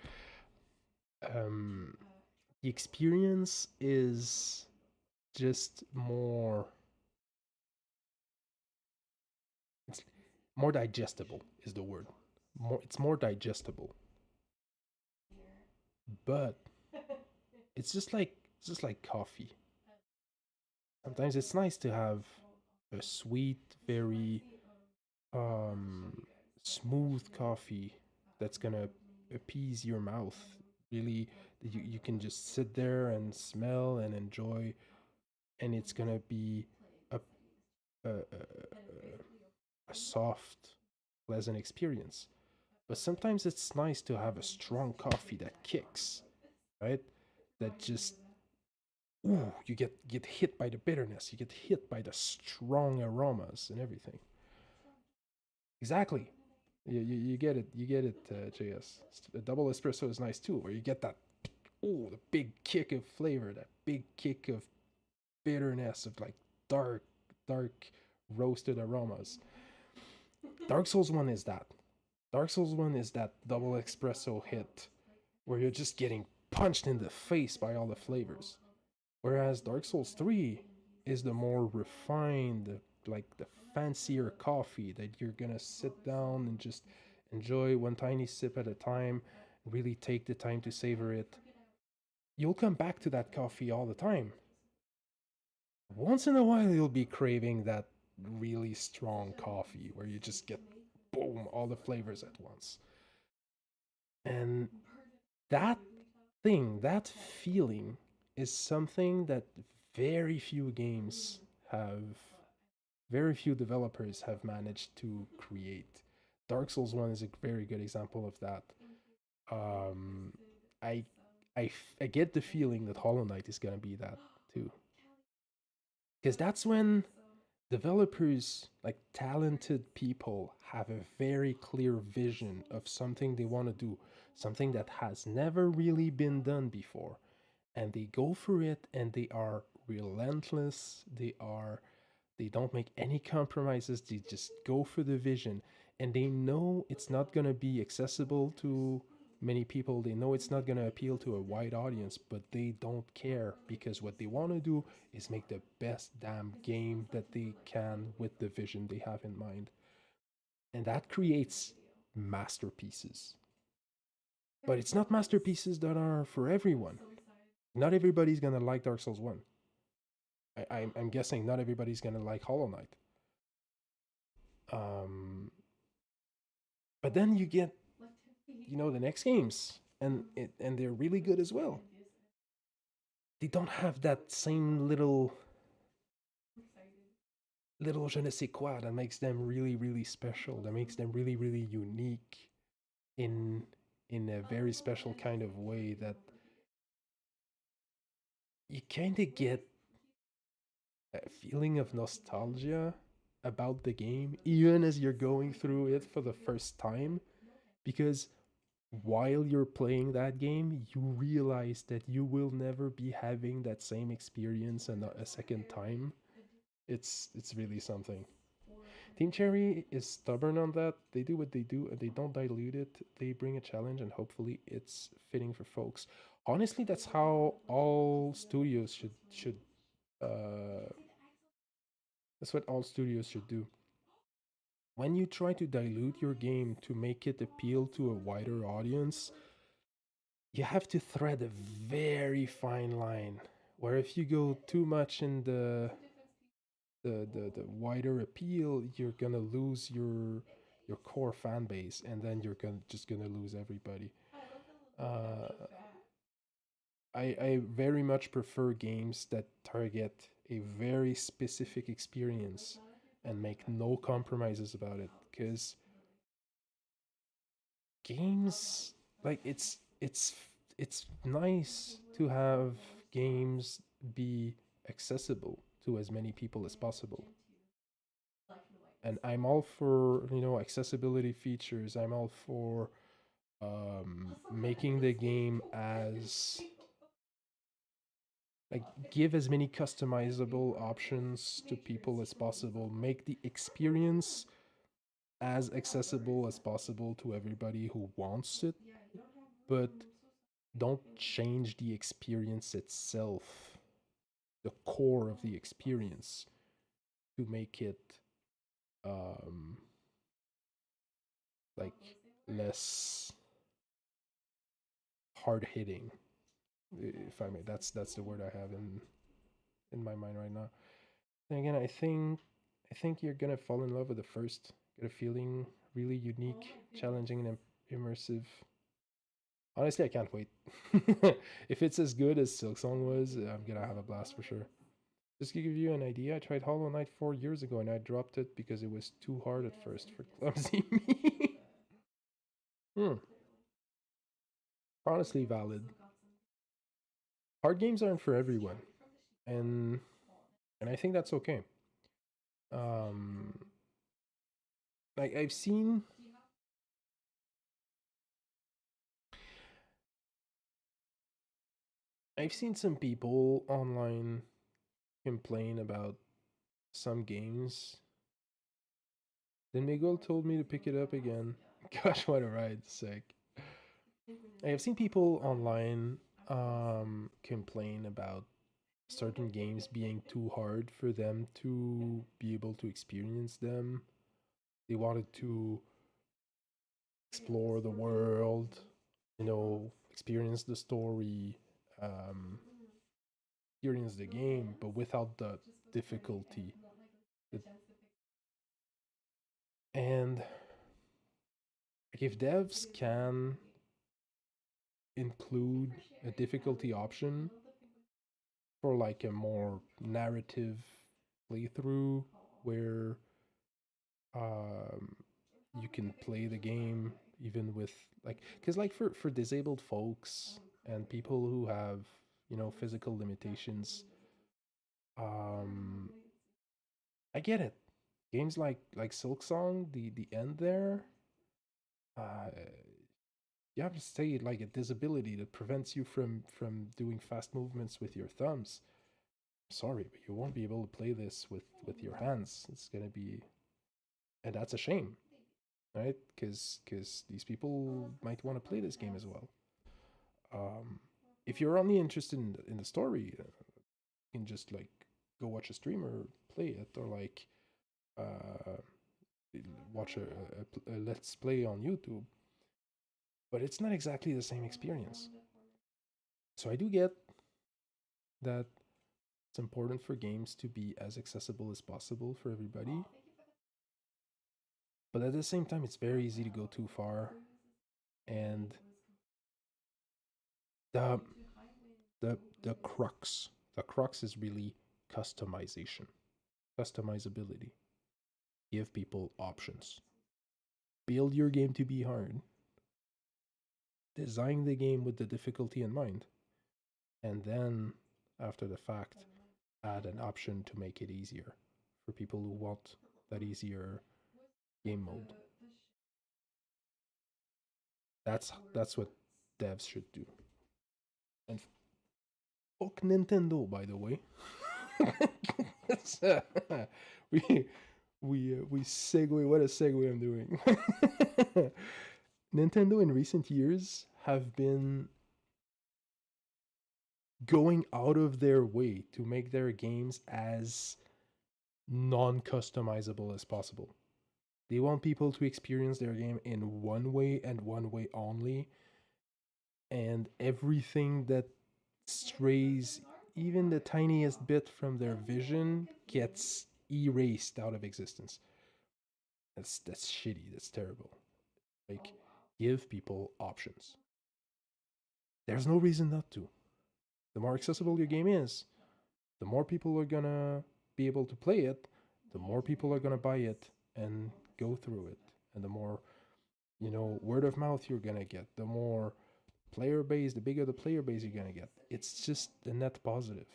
um the experience is just more, it's more digestible is the word. It's more digestible. But it's just like coffee. Sometimes it's nice to have a sweet, very um smooth coffee that's gonna appease your mouth. Really, you can just sit there and smell and enjoy, and it's gonna be a a soft, pleasant experience. But sometimes it's nice to have a strong coffee that kicks, right? That just, ooh, you get hit by the bitterness, you get hit by the strong aromas and everything. Exactly. You get it. You get it, JS. A double espresso is nice too, where you get that, oh, the big kick of flavor, that big kick of bitterness, of like dark, dark roasted aromas. Dark Souls 1 is that. Dark Souls 1 is that double espresso hit where you're just getting punched in the face by all the flavors. Whereas Dark Souls 3 is the more refined, like the fancier coffee that you're gonna sit down and just enjoy one tiny sip at a time, really take the time to savor it, you'll come back to that coffee all the time. Once in a while, you'll be craving that really strong coffee where you just get boom, all the flavors at once. And that that feeling is something that very few games have, very few developers have managed to create. Dark Souls 1 is a very good example of that. Um, I, I get the feeling that Hollow Knight is going to be that too. Because that's when developers, like talented people, have a very clear vision of something they want to do, something that has never really been done before, and they go for it and they are relentless. They don't make any compromises. They just go for the vision, and they know it's not going to be accessible to many people. They know it's not going to appeal to a wide audience, but they don't care because what they want to do is make the best damn game that they can with the vision they have in mind. And that creates masterpieces. But it's not masterpieces that are for everyone. Not everybody's going to like Dark Souls 1. I'm guessing not everybody's going to like Hollow Knight. Um, but then you get, the next games, and they're really good as well. They don't have that same little je ne sais quoi that makes them really really special. That makes them really really unique in a very special kind of way that you kind of get a feeling of nostalgia about the game even as you're going through it for the first time, because while you're playing that game, you realize that you will never be having that same experience a second time. It's really something. Team Cherry is stubborn on that. They do what they do and they don't dilute it. They bring a challenge and hopefully it's fitting for folks. Honestly, that's how all studios should uh that's what all studios should do. When you try to dilute your game to make it appeal to a wider audience, you have to thread a very fine line. Where if you go too much in the wider appeal, you're gonna lose your core fan base, and then you're gonna lose everybody. Uh, I very much prefer games that target a very specific experience and make no compromises about it, because games, like it's nice to have games be accessible to as many people as possible. And I'm all for, accessibility features. I'm all for making the game as, like, give as many customizable options to people as possible. Make the experience as accessible as possible to everybody who wants it, but don't change the experience itself, the core of the experience, to make it um like less hard hitting, if I may. That's the word I have in my mind right now. And again, I think you're gonna fall in love with the first. Get a feeling really unique, challenging, and immersive. Honestly, I can't wait. If it's as good as Silksong was, I'm gonna have a blast for sure. Just to give you an idea, I tried Hollow Knight 4 years ago and I dropped it because it was too hard at first for clumsy me. Hmm. Honestly, valid. Hard games aren't for everyone, and I think that's okay. Um, like I've seen some people online complain about some games. Then Miguel told me to pick it up again. Gosh, what a ride! Sick. I have seen people online complain about certain games being too hard for them to be able to experience them. They wanted to explore the world, experience the story, experience the game, but without the difficulty. And like, if devs can include a difficulty option for like a more narrative playthrough where you can play the game even with like, because like for disabled folks and people who have physical limitations, I get it. Games like Silksong, the end there, uh you have to say like a disability that prevents you from doing fast movements with your thumbs. Sorry, but you won't be able to play this with your hands. It's gonna be, and that's a shame, right? Because these people might want to play this game as well. If you're only interested in the story, you can just like go watch a streamer play it, or like uh, watch a let's play on YouTube. But it's not exactly the same experience. So I do get that it's important for games to be as accessible as possible for everybody. But at the same time, it's very easy to go too far. And the the crux, the crux is really customization, customizability. Give people options. Build your game to be hard. Design the game with the difficulty in mind. And then, after the fact, add an option to make it easier for people who want that easier game mode. That's what devs should do. And fuck Nintendo, by the way. we we segue. What a segue I'm doing. Nintendo in recent years have been going out of their way to make their games as non-customizable as possible. They want people to experience their game in one way and one way only, and everything that strays even the tiniest bit from their vision gets erased out of existence. That's shitty. That's terrible. Like, give people options. There's no reason not to. The more accessible your game is, the more people are gonna be able to play it, the more people are gonna buy it and go through it. And the more, word of mouth you're gonna get, the more player base, the bigger the player base you're gonna get. It's just a net positive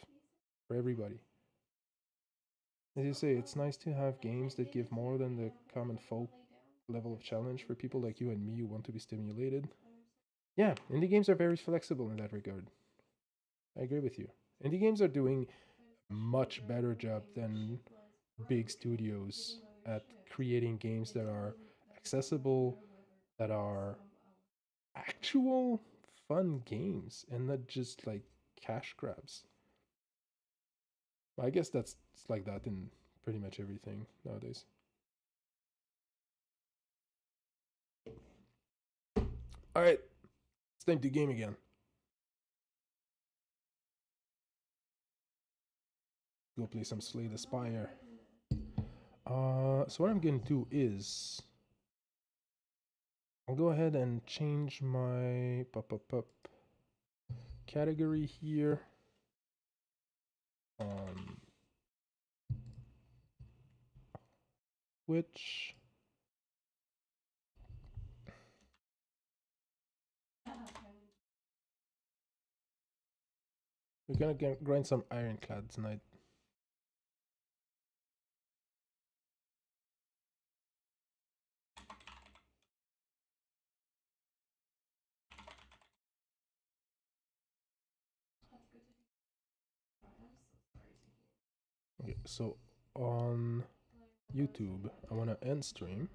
for everybody. As you say, it's nice to have games that give more than the common folk level of challenge for people like you and me who want to be stimulated. Yeah, indie games are very flexible in that regard. I agree with you. Indie games are doing a much better job than big studios at creating games that are accessible, that are actual fun games, and not just like cash grabs. I guess that's like that in pretty much everything nowadays. All right, it's time to game again. Go play some Slay the Spire. So what I'm gonna do is I'll go ahead and change my category here. Which we're gonna grind some ironclad tonight. Okay, so on YouTube, I want to end stream.